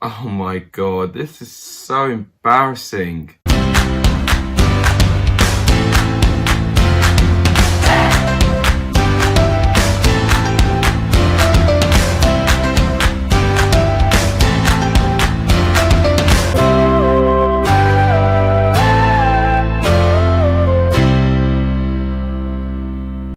Oh my god, this is so embarrassing.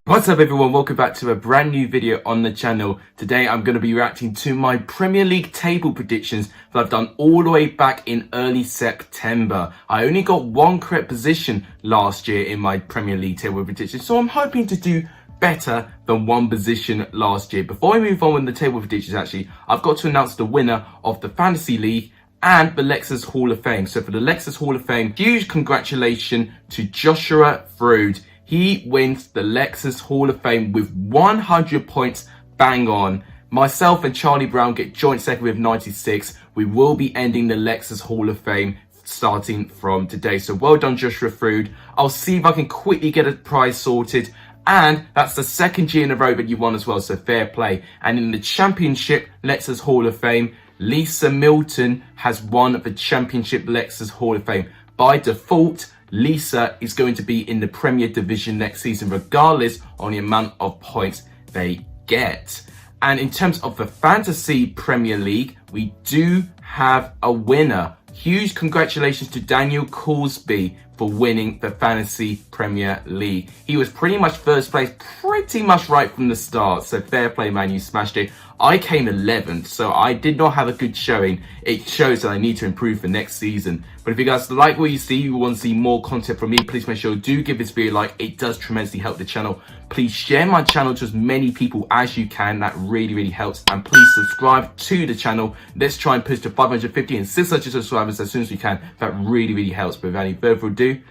What's up everyone, welcome back to a brand new video on the channel. Today I'm going to be reacting to my Premier League table predictions that I've done all the way back in early September. I only got one correct position last year in my Premier League table predictions, so I'm hoping to do better than one position last year. Before I move on with the table predictions, actually, I've got to announce the winner of the Fantasy League and the Lexus Hall of Fame. So for the Lexus Hall of Fame, huge congratulations to Joshua Frood. He wins the Lexus Hall of Fame with 100 points bang on. Myself and Charlie Brown get joint second with 96. We will be ending the Lexus Hall of Fame starting from today. So well done, Joshua Frood. I'll see if I can quickly get a prize sorted. And that's the second year in a row that you won as well, so fair play. And in the Championship Lexus Hall of Fame, Lisa Milton has won the Championship Lexus Hall of Fame. By default, Lisa is going to be in the Premier Division next season, regardless on the amount of points they get. And in terms of the Fantasy Premier League, we do have a winner. Huge congratulations to Daniel Coulsby for winning the Fantasy Premier League. He was pretty much first place, pretty much right from the start. So fair play, man, you smashed it. I came 11th, so I did not have a good showing. It shows that I need to improve for next season. But if you guys like what you see, you want to see more content from me, please make sure you do give this video a like. It does tremendously help the channel. Please share my channel to as many people as you can. That really helps. And please subscribe to the channel. Let's try and push to 550 and 600 subscribers as soon as we can. That really helps. But without any further ado,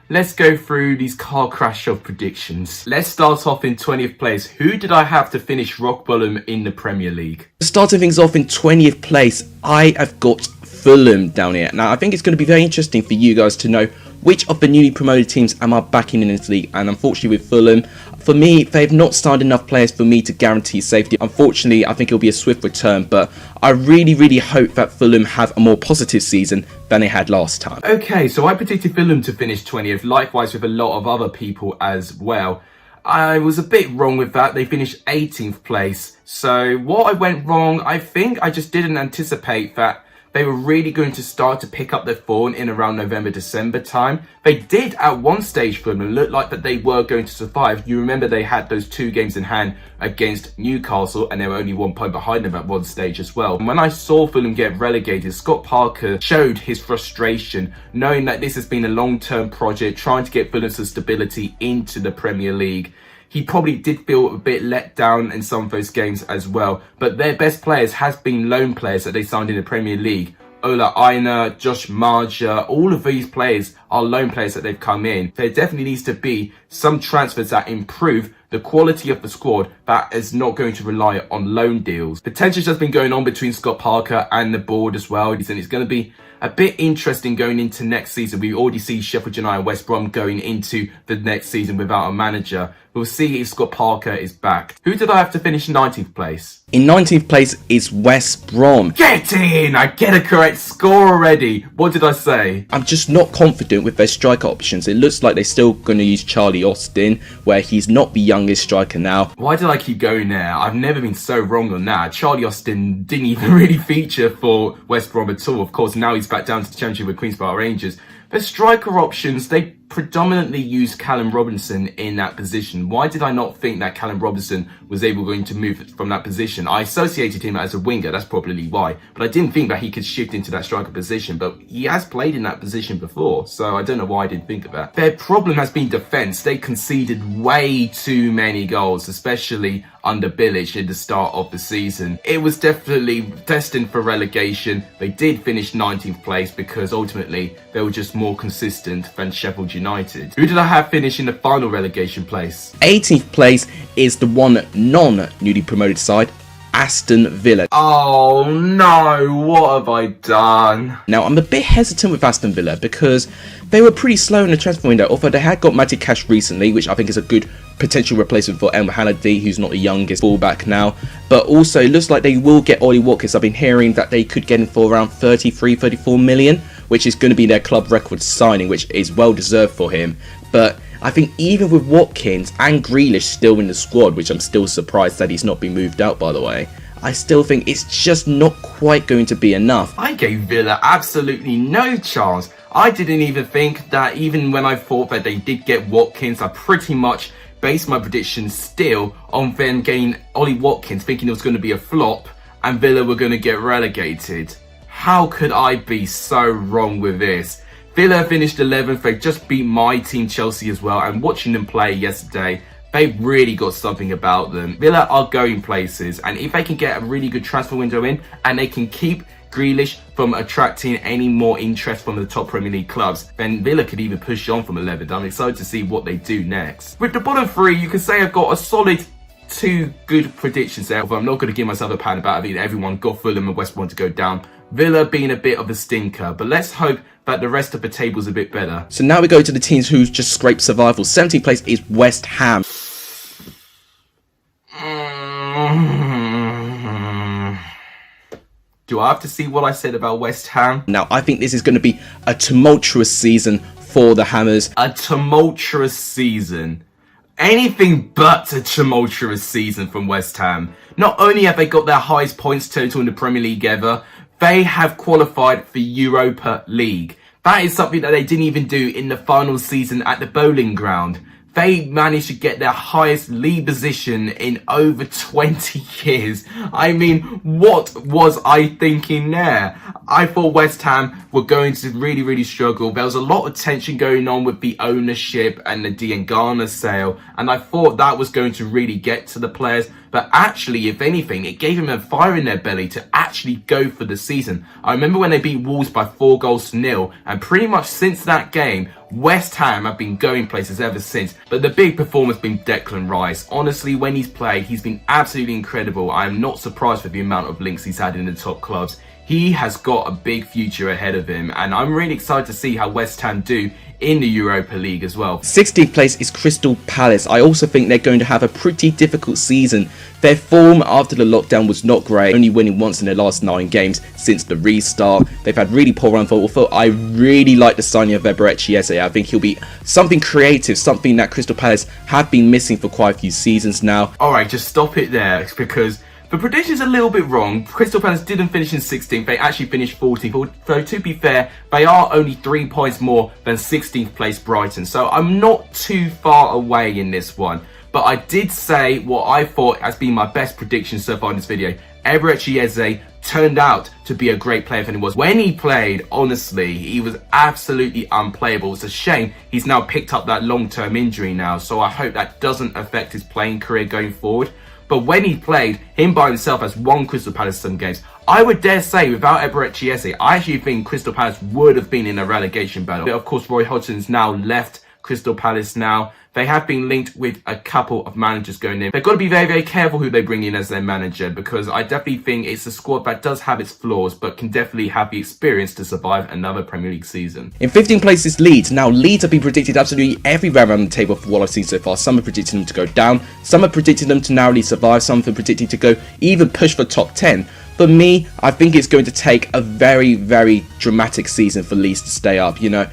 let's go through these car crash of predictions. Let's start off in 20th place. Who did I have to finish rock bottom in the Premier League? Starting things off in 20th place, I have got Fulham down here. Now, I think it's going to be very interesting for you guys to know which of the newly promoted teams am I backing in this league. And unfortunately with Fulham, for me, they've not signed enough players for me to guarantee safety. Unfortunately, I think it'll be a swift return, but I really hope that Fulham have a more positive season than they had last time. Okay, so I predicted Fulham to finish 20th, likewise with a lot of other people as well. I was a bit wrong with that. They finished 18th place. So what I went wrong, I think I just didn't anticipate that they were really going to start to pick up their form in around November, December time. They did at one stage for them and looked like that they were going to survive. You remember they had those 2 games in hand against Newcastle and they were only 1 point behind them at one stage as well. And when I saw Fulham get relegated, Scott Parker showed his frustration, knowing that this has been a long-term project, trying to get Fulham some stability into the Premier League. He probably did feel a bit let down in some of those games as well. But their best players has been loan players that they signed in the Premier League. Ola Aina, Josh Marja, all of these players are loan players that they've come in. There definitely needs to be some transfers that improve the quality of the squad that is not going to rely on loan deals. The tension has been going on between Scott Parker and the board as well. And it's going to be a bit interesting going into next season. We already see Sheffield United and West Brom going into the next season without a manager. We'll see if Scott Parker is back. Who did I have to finish 19th place? In 19th place is West Brom. Get in! I get a correct score already. What did I say? I'm just not confident with their striker options. It looks like they're still going to use Charlie Austin, where he's not the youngest striker now. Why did I keep going there? I've never been so wrong on that. Charlie Austin didn't even really feature for West Brom at all. Of course, now he's back down to the Championship with Queen's Park Rangers. The striker options, they predominantly use Callum Robinson in that position. Why did I not think that Callum Robinson was going to move from that position? I associated him as a winger, that's probably why. But I didn't think that he could shift into that striker position. But he has played in that position before, so I don't know why I didn't think of that. Their problem has been defence. They conceded way too many goals, especially under Bilic in the start of the season. It was definitely destined for relegation. They did finish 19th place because ultimately they were just more consistent than Sheffield United. Who did I have finish in the final relegation place? 18th place is the one non-newly promoted side, Aston Villa. Oh no, what have I done? Now, I'm a bit hesitant with Aston Villa because they were pretty slow in the transfer window, although they had got Matty Cash recently, which I think is a good potential replacement for El Haladi, who's not the youngest fullback now. But also, it looks like they will get Ollie Watkins. I've been hearing that they could get him for around 34 million, which is going to be their club record signing, which is well deserved for him. But I think even with Watkins and Grealish still in the squad, which I'm still surprised that he's not been moved out, by the way, I still think it's just not quite going to be enough. I gave Villa absolutely no chance. I didn't even think that, even when I thought that they did get Watkins, I pretty much based my predictions still on them getting Ollie Watkins, thinking it was going to be a flop and Villa were going to get relegated. How could I be so wrong with this? Villa finished 11th, they just beat my team Chelsea as well, and watching them play yesterday, they've really got something about them. Villa are going places, and if they can get a really good transfer window in, and they can keep Grealish from attracting any more interest from the top Premier League clubs, then Villa could even push on from 11th. I'm excited to see what they do next. With the bottom three, you can say I've got a solid 2 good predictions there, although I'm not going to give myself a pat about it. I think everyone got Fulham and West Brom to go down. Villa being a bit of a stinker, but let's hope that the rest of the table's a bit better. So now we go to the teams who's just scraped survival. 17th place is West Ham. Do I have to see what I said about West Ham? Now, I think this is going to be a tumultuous season for the Hammers. A tumultuous season. Anything but a tumultuous season from West Ham. Not only have they got their highest points total in the Premier League ever, they have qualified for Europa League. That is something that they didn't even do in the final season at the Bowling Ground. They managed to get their highest league position in over 20 years. I mean, what was I thinking there? I thought West Ham were going to really struggle. There was a lot of tension going on with the ownership and the Diangana sale, and I thought that was going to really get to the players. But actually, if anything, it gave them a fire in their belly to actually go for the season. I remember when they beat Wolves by 4-0, and pretty much since that game, West Ham have been going places ever since. But the big performer's been Declan Rice. Honestly, when he's played, he's been absolutely incredible. I am not surprised with the amount of links he's had in the top clubs. He has got a big future ahead of him, and I'm really excited to see how West Ham do in the Europa League as well. 16th place is Crystal Palace. I also think they're going to have a pretty difficult season. Their form after the lockdown was not great, only winning once in their last 9 games since the restart. They've had really poor run for, although I really like the signing of Everton. I think he'll be something creative, something that Crystal Palace have been missing for quite a few seasons now. Alright, just stop it there, because the prediction's a little bit wrong. Crystal Palace didn't finish in 16th, they actually finished 14th. So to be fair, they are only 3 points more than 16th place Brighton. So I'm not too far away in this one. But I did say what I thought has been my best prediction so far in this video. Eze turned out to be a great player than he was. When he played, honestly, he was absolutely unplayable. It's a shame he's now picked up that long-term injury now. So I hope that doesn't affect his playing career going forward. But when he played, him by himself has won Crystal Palace some games. I would dare say, without Eze, I actually think Crystal Palace would have been in a relegation battle. But of course, Roy Hodgson's now left Crystal Palace now. They have been linked with a couple of managers going in. They've got to be very careful who they bring in as their manager, because I definitely think it's a squad that does have its flaws, but can definitely have the experience to survive another Premier League season. In 15th place is Leeds. Now, Leeds have been predicted absolutely everywhere around the table for what I've seen so far. Some are predicting them to go down, some are predicting them to narrowly survive, some are predicting to go even push for top 10. For me, I think it's going to take a very dramatic season for Leeds to stay up, you know.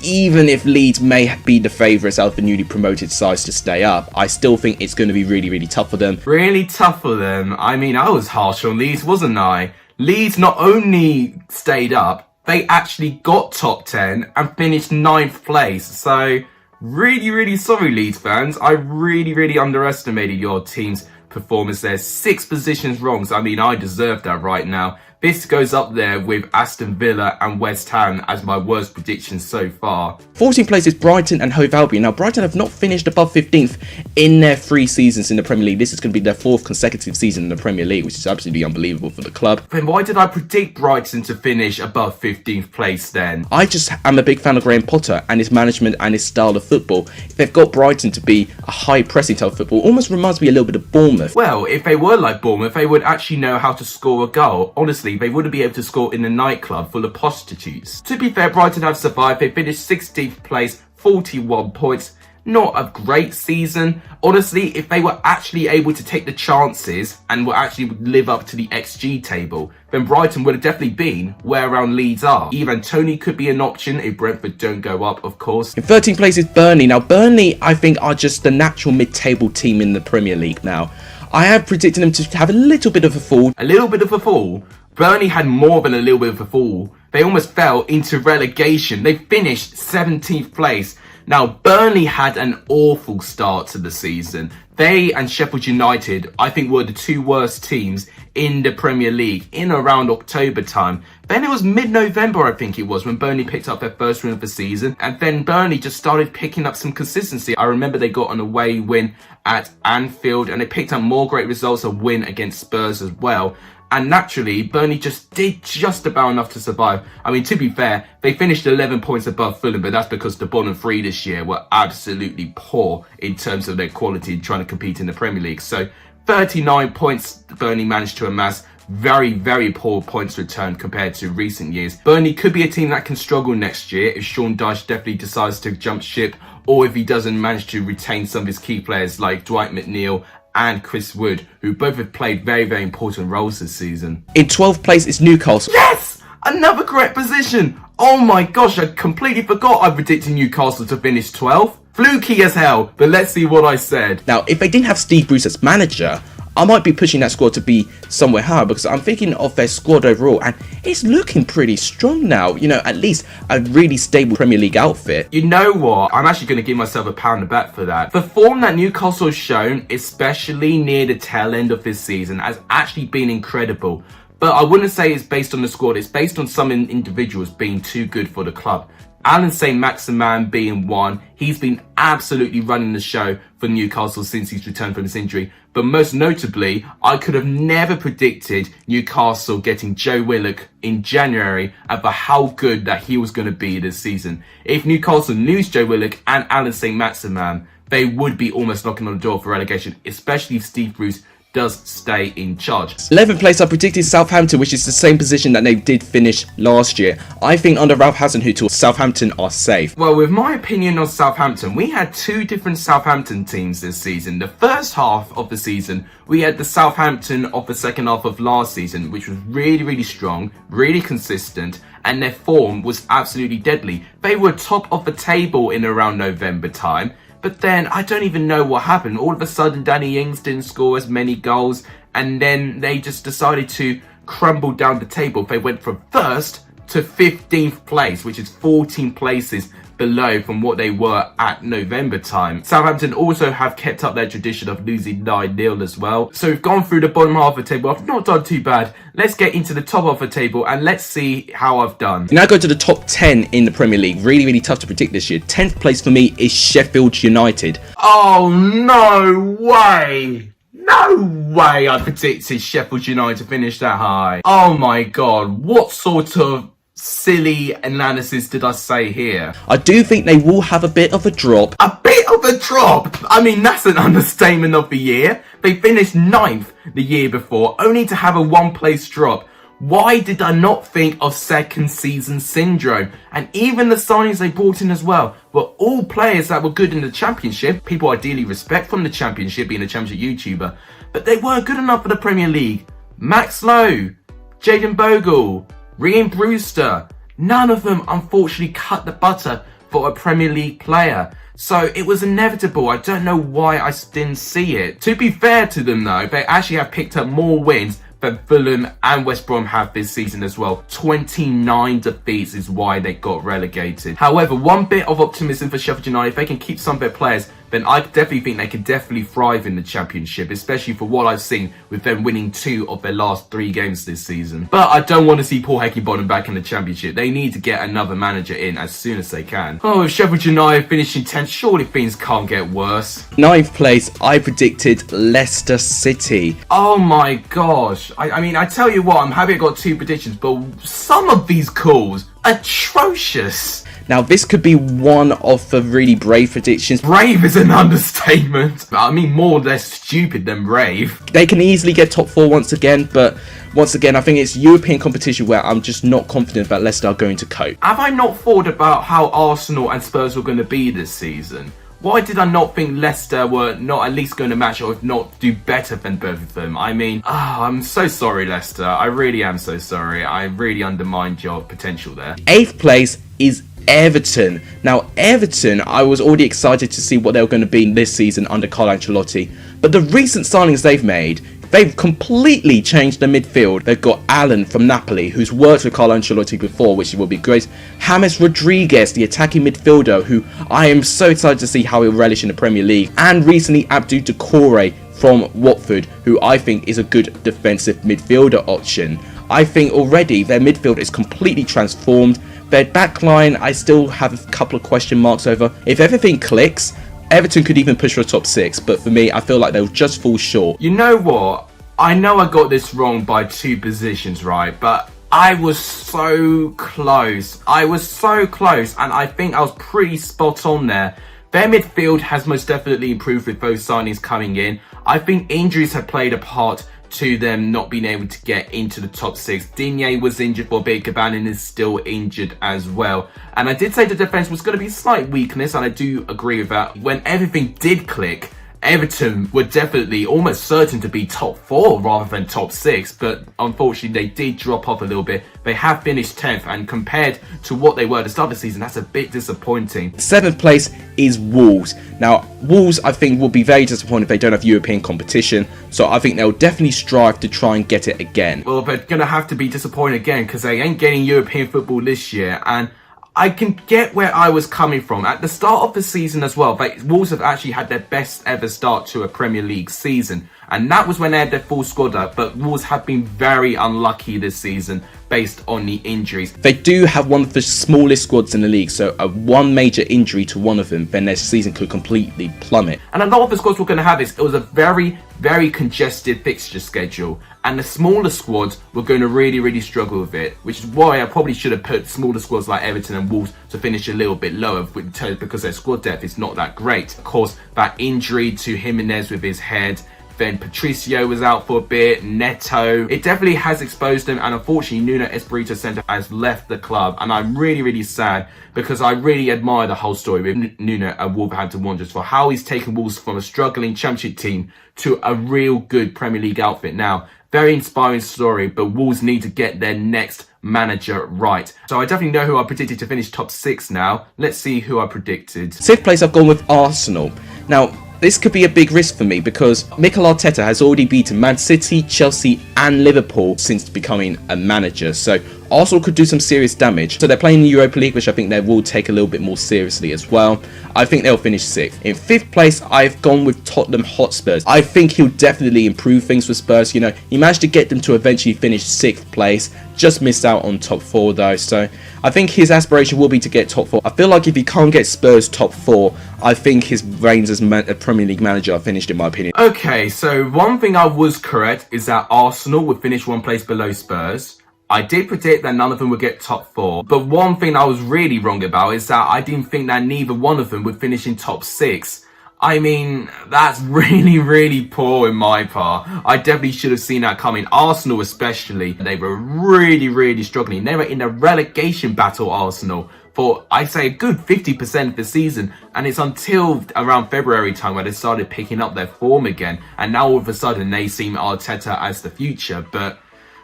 Even if Leeds may be the favourites out of the newly promoted sides to stay up, I still think it's going to be really tough for them. Really tough for them? I mean, I was harsh on Leeds, wasn't I? Leeds not only stayed up, they actually got top 10 and finished 9th place. So, really sorry, Leeds fans. I really underestimated your team's performance there. 6 positions wrong. So, I mean, I deserve that right now. this goes up there with Aston Villa and West Ham as my worst predictions so far. 14th place is Brighton and Hove Albion. Now, Brighton have not finished above 15th in their 3 seasons in the Premier League. This is going to be their 4th consecutive season in the Premier League, which is absolutely unbelievable for the club. Then why did I predict Brighton to finish above 15th place then? I just am a big fan of Graham Potter and his management and his style of football. If they've got Brighton to be a high pressing type of football, almost reminds me a little bit of Bournemouth. Well, if they were like Bournemouth, they would actually know how to score a goal. Honestly, they wouldn't be able to score in a nightclub full of prostitutes. To be fair, Brighton have survived. They finished 16th place, 41 points. Not a great season. Honestly, if they were actually able to take the chances and were actually live up to the XG table, then Brighton would have definitely been where around Leeds are. Even Tony could be an option if Brentford don't go up, of course. In 13th place is Burnley. Now, Burnley, I think, are just the natural mid-table team in the Premier League now. I have predicted them to have a little bit of a fall. A little bit of a fall? Burnley had more than a little bit of a fall. They almost fell into relegation. They finished 17th place. Now, Burnley had an awful start to the season. They and Sheffield United, I think, were the 2 worst teams in the Premier League in around October time. Then it was mid-November, I think it was, when Burnley picked up their first win of the season. And then Burnley just started picking up some consistency. I remember they got an away win at Anfield and they picked up more great results, a win against Spurs as well. And naturally, Burnley just did just about enough to survive. I mean, to be fair, they finished 11 points above Fulham, but that's because the bottom 3 this year were absolutely poor in terms of their quality in trying to compete in the Premier League. So 39 points Burnley managed to amass. Very, very poor points return compared to recent years. Burnley could be a team that can struggle next year if Sean Dyche definitely decides to jump ship, or if he doesn't manage to retain some of his key players like Dwight McNeil and Chris Wood, who both have played very, very important roles this season. In 12th place is Newcastle. Yes! Another correct position! Oh my gosh, I completely forgot I predicted Newcastle to finish 12th. Fluky as hell, but let's see what I said. Now, if they didn't have Steve Bruce as manager, I might be pushing that squad to be somewhere higher, because I'm thinking of their squad overall and it's looking pretty strong now. You know, at least a really stable Premier League outfit. You know what? I'm actually going to give myself a pound of bet for that. The form that Newcastle has shown, especially near the tail end of this season, has actually been incredible. But I wouldn't say it's based on the squad. It's based on some individuals being too good for the club. Alan Saint-Maximin being one. He's been absolutely running the show for Newcastle since he's returned from his injury. But most notably, I could have never predicted Newcastle getting Joe Willock in January and for how good that he was going to be this season. If Newcastle lose Joe Willock and Alan Saint-Maximin, they would be almost knocking on the door for relegation, especially if Steve Bruce does stay in charge. 11th place I predicted Southampton, which is the same position that they did finish last year. I think under Ralph Hasenhüttl, Southampton are safe. Well, with my opinion on Southampton, we had 2 different Southampton teams this season. The first half of the season, we had the Southampton of the second half of last season, which was really, really strong, really consistent, and their form was absolutely deadly. They were top of the table in around November time. But then, I don't even know what happened. All of a sudden, Danny Ings didn't score as many goals. And then they just decided to crumble down the table. They went from 1st to 15th place, which is 14 places below from what they were at November time. Southampton also have kept up their tradition of losing 9-0 as well. So we've gone through the bottom half of the table. I've not done too bad. Let's get into the top of the table and let's see how I've done. Now go to the top 10 in the Premier League. Really, really tough to predict this year. 10th place for me is Sheffield United. Oh, no way! No way I predicted Sheffield United to finish that high. Oh my god, what sort of silly analysis did I say here? I do think they will have a bit of a drop. A bit of a drop? I mean, that's an understatement of the year. They finished 9th the year before, only to have a 1-place drop. Why did I not think of second season syndrome? And even the signings they brought in as well were all players that were good in the championship. People ideally respect from the championship, being a championship YouTuber. But they weren't good enough for the Premier League. Max Lowe, Jayden Bogle, Ryan Brewster, none of them unfortunately cut the butter for a Premier League player. So it was inevitable. I don't know why I didn't see it. To be fair to them though, they actually have picked up more wins than Fulham and West Brom have this season as well. 29 defeats is why they got relegated. However, one bit of optimism for Sheffield United, if they can keep some of their players, then I definitely think they could definitely thrive in the Championship, especially for what I've seen with them winning 2 of their last 3 games this season. But I don't want to see Paul Heckingbottom back in the Championship. They need to get another manager in as soon as they can. Oh, with Sheffield United finishing 10th, surely things can't get worse. 9th place, I predicted Leicester City. Oh my gosh. I mean, I tell you what, I'm happy I got 2 predictions, but some of these calls, atrocious. Now, this could be one of the really brave predictions. Brave is an understatement. I mean, more or less stupid than brave. They can easily get top 4 once again, but once again, I think it's European competition where I'm just not confident that Leicester are going to cope. Have I not thought about how Arsenal and Spurs were going to be this season? Why did I not think Leicester were not at least going to match or if not do better than both of them? I mean, I'm so sorry, Leicester. I really am so sorry. I really undermined your potential there. 8th place is Everton. Now, Everton, I was already excited to see what they were going to be this season under Carlo Ancelotti. But the recent signings they've made, they've completely changed the midfield. They've got Allen from Napoli, who's worked with Carlo Ancelotti before, which will be great. James Rodriguez, the attacking midfielder, who I am so excited to see how he'll relish in the Premier League. And recently, Abdou Doucouré from Watford, who I think is a good defensive midfielder option. I think already their midfield is completely transformed. Their backline, I still have a couple of question marks over. If everything clicks, Everton could even push for a top 6, but for me, I feel like they'll just fall short. You know what? I know I got this wrong by 2 positions, right? But I was so close. I was so close, and I think I was pretty spot on there. Their midfield has most definitely improved with both signings coming in. I think injuries have played a part to them not being able to get into the top 6. Digne was injured for a bit, Cabanin is still injured as well. And I did say the defence was going to be a slight weakness, and I do agree with that. When everything did click, Everton were definitely almost certain to be top 4 rather than top 6, but unfortunately they did drop off a little bit. They have finished 10th, and compared to what they were at the start of the season, that's a bit disappointing. 7th place is Wolves. Now, Wolves, I think, will be very disappointed if they don't have European competition, so I think they'll definitely strive to try and get it again. Well, they're going to have to be disappointed again because they ain't getting European football this year, and I can get where I was coming from. At the start of the season as well, Wolves have actually had their best ever start to a Premier League season. And that was when they had their full squad up. But Wolves have been very unlucky this season based on the injuries. They do have one of the smallest squads in the league, so one major injury to one of them, then their season could completely plummet. And a lot of the squads we're going to have is, it was a very, very congested fixture schedule. And the smaller squads were going to really struggle with it, which is why I probably should have put smaller squads like Everton and Wolves to finish a little bit lower because their squad depth is not that great. Of course, that injury to Jimenez with his head, then Patricio was out for a bit, Neto. It definitely has exposed them, and unfortunately Nuno Espirito Santo has left the club, and I'm really sad because I really admire the whole story with Nuno and Wolverhampton Wanderers for how he's taken Wolves from a struggling Championship team to a real good Premier League outfit now. Very inspiring story, but Wolves need to get their next manager right. So I definitely know who I predicted to finish top 6 now. Let's see who I predicted. 6th place, I've gone with Arsenal. Now, this could be a big risk for me because Mikel Arteta has already beaten Man City, Chelsea and Liverpool since becoming a manager. So Arsenal could do some serious damage. So they're playing the Europa League, which I think they will take a little bit more seriously as well. I think they'll finish 6th. In 5th place, I've gone with Tottenham Hotspurs. I think he'll definitely improve things for Spurs. You know, he managed to get them to eventually finish 6th place. Just missed out on top 4 though. So I think his aspiration will be to get top 4. I feel like if he can't get Spurs top 4, I think his reigns as a Premier League manager are finished in my opinion. Okay, so one thing I was correct is that Arsenal would finish 1 place below Spurs. I did predict that none of them would get top 4. But one thing I was really wrong about is that I didn't think that neither one of them would finish in top 6. I mean, that's really poor in my part. I definitely should have seen that coming. Arsenal especially, they were really struggling. They were in a relegation battle, Arsenal, for I'd say a good 50% of the season, and it's until around February time where they started picking up their form again, and now all of a sudden they seem Arteta as the future. But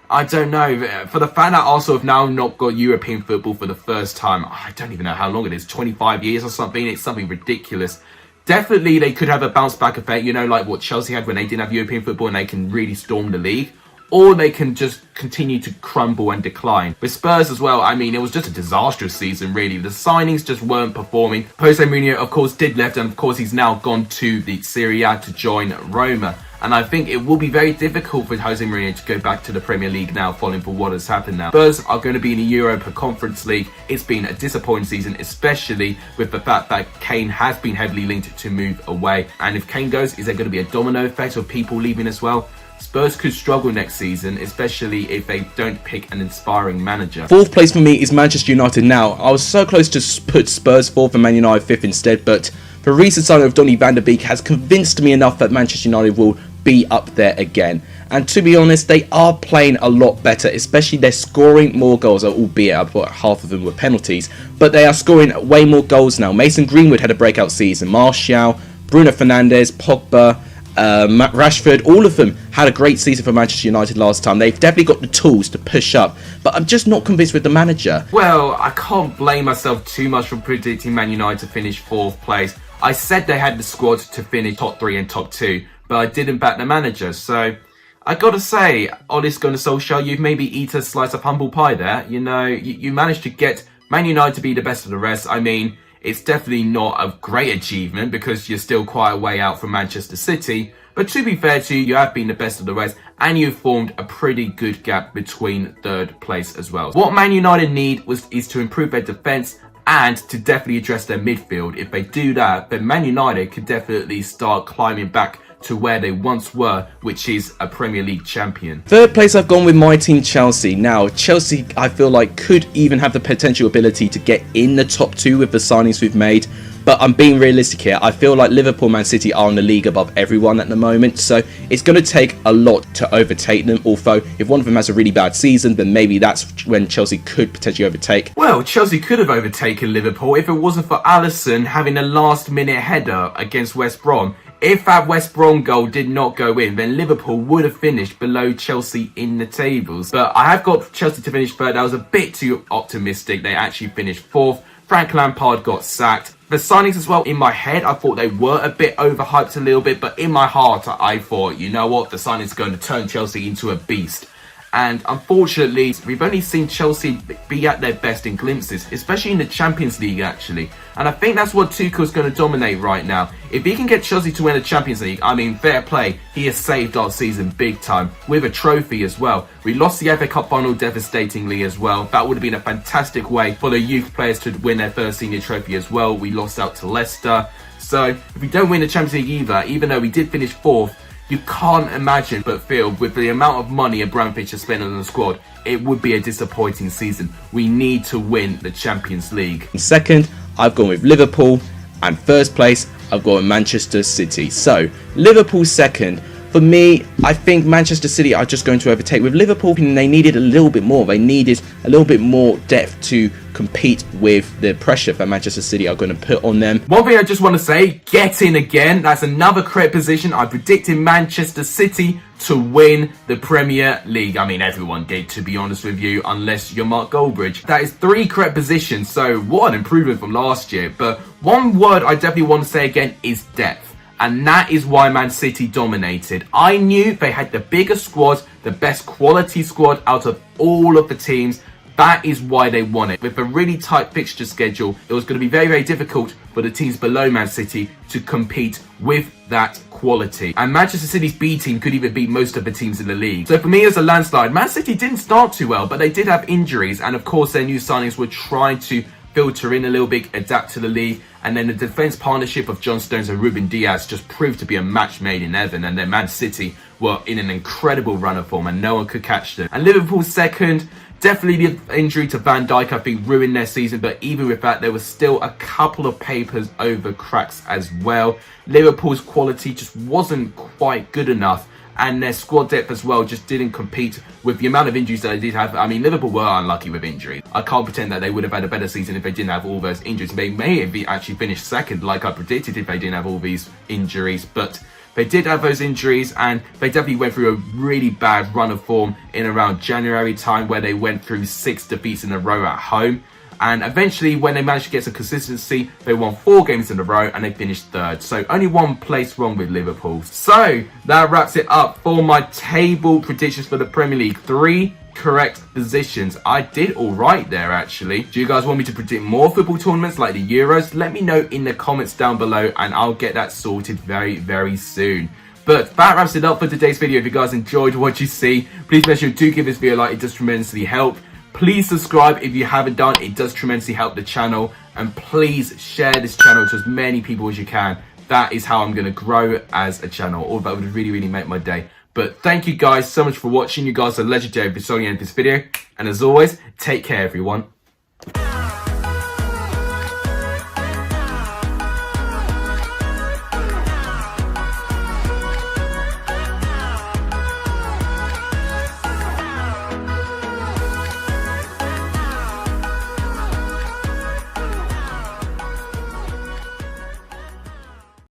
I don't know, for the fact that Arsenal have now not got European football for the first time, I don't even know how long it is, 25 years or something, it's something ridiculous. Definitely they could have a bounce back effect, you know, like what Chelsea had when they didn't have European football and they can really storm the league. or they can just continue to crumble and decline. With Spurs as well, I mean, it was just a disastrous season, really. The signings just weren't performing. Jose Mourinho, of course, did left, and of course, he's now gone to the Serie A to join Roma. And I think it will be very difficult for Jose Mourinho to go back to the Premier League now, following for what has happened now. Spurs are going to be in the Europa Conference League. It's been a disappointing season, especially with the fact that Kane has been heavily linked to move away. And if Kane goes, is there going to be a domino effect of people leaving as well? Spurs could struggle next season, especially if they don't pick an inspiring manager. Fourth place for me is Manchester United now. I was so close to put Spurs fourth and Man United fifth instead, but the recent signing of Donny van der Beek has convinced me enough that Manchester United will be up there again. And to be honest, they are playing a lot better, especially they're scoring more goals, albeit about half of them were penalties, but they are scoring way more goals now. Mason Greenwood had a breakout season, Martial, Bruno Fernandes, Pogba, Rashford, all of them had a great season for Manchester United last time. They've definitely got the tools to push up, but I'm just not convinced with the manager. Well, I can't blame myself too much for predicting Man United to finish fourth place. I said they had the squad to finish top 3 and top 2, but I didn't back the manager, so I gotta say, Ole Gunnar Solskjaer, you've maybe eaten a slice of humble pie there. You know, you managed to get Man United to be the best of the rest. I mean, it's definitely not a great achievement because you're still quite a way out from Manchester City. But to be fair to you, you have been the best of the rest and you've formed a pretty good gap between third place as well. What Man United need is to improve their defence and to definitely address their midfield. If they do that, then Man United could definitely start climbing back to where they once were, which is a Premier League champion. Third place, I've gone with my team, Chelsea. Now, Chelsea, I feel like, could even have the potential ability to get in the top 2 with the signings we've made. But I'm being realistic here. I feel like Liverpool, Man City are in the league above everyone at the moment. So it's going to take a lot to overtake them. Although, if one of them has a really bad season, then maybe that's when Chelsea could potentially overtake. Well, Chelsea could have overtaken Liverpool if it wasn't for Alisson having a last-minute header against West Brom. If that West Brom goal did not go in, then Liverpool would have finished below Chelsea in the tables. But I have got Chelsea to finish third. That was a bit too optimistic. They actually finished fourth. Frank Lampard got sacked. The signings as well, in my head, I thought they were a bit overhyped a little bit. But in my heart, I thought, you know what? The signings are going to turn Chelsea into a beast. And unfortunately, we've only seen Chelsea be at their best in glimpses, especially in the Champions League, actually. And I think that's what Tuchel's going to dominate right now. If he can get Chelsea to win the Champions League, I mean, fair play. He has saved our season big time with a trophy as well. We lost the FA Cup final devastatingly as well. That would have been a fantastic way for the youth players to win their first senior trophy as well. We lost out to Leicester. So if we don't win the Champions League either, even though we did finish fourth, you can't imagine but feel with the amount of money Abramovich has spent on the squad, it would be a disappointing season. We need to win the Champions League. Second, I've gone with Liverpool, and first place, I've gone with Manchester City. So, Liverpool second. For me, I think Manchester City are just going to overtake. With Liverpool, they needed a little bit more. They needed a little bit more depth to compete with the pressure that Manchester City are going to put on them. One thing I just want to say, get in again. That's another correct position. I predicted Manchester City to win the Premier League. I mean, everyone did, to be honest with you, unless you're Mark Goldbridge. That is 3 correct positions, so what an improvement from last year. But one word I definitely want to say again is depth. And that is why Man City dominated. I knew they had the bigger squad, the best quality squad out of all of the teams. That is why they won it. With a really tight fixture schedule, it was going to be very, very difficult for the teams below Man City to compete with that quality. And Manchester City's B team could even beat most of the teams in the league. So for me, as a landslide, Man City didn't start too well, but they did have injuries. And of course, their new signings were trying to filter in a little bit, adapt to the league. And then the defence partnership of John Stones and Ruben Diaz just proved to be a match made in heaven. And then Man City were in an incredible run of form and no one could catch them. And Liverpool second, definitely the injury to Van Dijk, I think, ruined their season. But even with that, there was still a couple of papers over cracks as well. Liverpool's quality just wasn't quite good enough. And their squad depth as well just didn't compete with the amount of injuries that they did have. I mean, Liverpool were unlucky with injury. I can't pretend that they would have had a better season if they didn't have all those injuries. They may have actually finished second like I predicted if they didn't have all these injuries. But they did have those injuries and they definitely went through a really bad run of form in around January time where they went through 6 defeats in a row at home. And eventually, when they managed to get some consistency, they won 4 games in a row and they finished 3rd. So only 1 place wrong with Liverpool. So that wraps it up for my table predictions for the Premier League. 3 correct positions. I did all right there, actually. Do you guys want me to predict more football tournaments like the Euros? Let me know in the comments down below and I'll get that sorted very, very soon. But that wraps it up for today's video. If you guys enjoyed what you see, please make sure you do give this video a like. It does tremendously help. Please subscribe if you haven't done. It does tremendously help the channel. And please share this channel to as many people as you can. That is how I'm going to grow as a channel. All that would really, really make my day. But thank you guys so much for watching. You guys are legendary for showing the end of this video. And as always, take care, everyone.